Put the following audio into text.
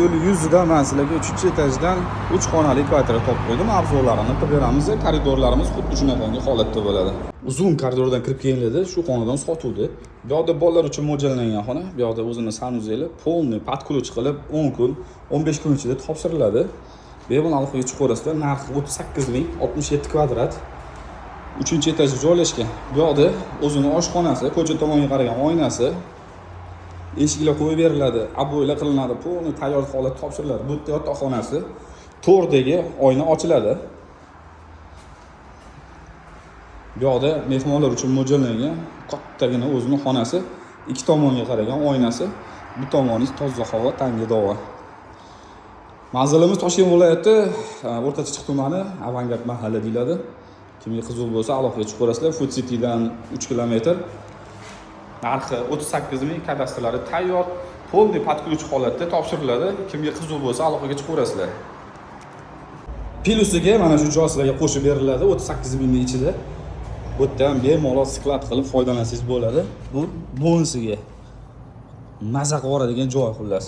Yo'l yuzida men sizlarga 3-etajdan 3 xonali kvartira topib qo'ydim. Avzolarini qilib beramiz. Koridorlarimiz xuddi shunaqangi holatda bo'ladi. Uzun koridordan kirib kelinglar, shu xonadon sotuvdi. Bu yerda bolalar uchun mo'ljallangan xona. Bu yerda o'zini sanuzeli, polni podключ qilib 10 kun, 15 kun ichida topshiriladi. Bemalol qo'yib chiqarasizlar. Narxi 38 ming, 67 kvadrat. 3-etajda joylashgan. Bu yerda o'zini oshxonasi, ko'cha tomonga qaragan oynasi, eshiklar qo'yib beriladi, abo'ylar qilinadi, polni tayyor holatda topshiriladi. Bu yerda yotoqxonasi, to'rdagi oyna ochiladi. Bu yerda mehmonlar uchun mo'ljallangan kattagina o'zining xonasi, ikki tomonga qaragan oynasi, bu tomoningiz toza havo, tanga davo. Manzilimiz Toshkent viloyati O'rta Chirchiq tumani, Avangard mahalla deyiladi. Kimga qiziq bo'lsa, aloqaga chiqib ko'rasizlar. Food City'dan 3 kilometr. Narxi 38 ming, kadastrlari tayyor, polni podключ holatda topshiriladi. Kimga qiziq bo'lsa, aloqaga chiqaverasizlar. Plusiga mana shu joy sizlarga qo'shib beriladi 38 ming ichida. Bu yerda ham bemalol sklad qilib foydalansangiz bo'ladi. Bu bonusiga maza qilib yuboradigan joy xullas.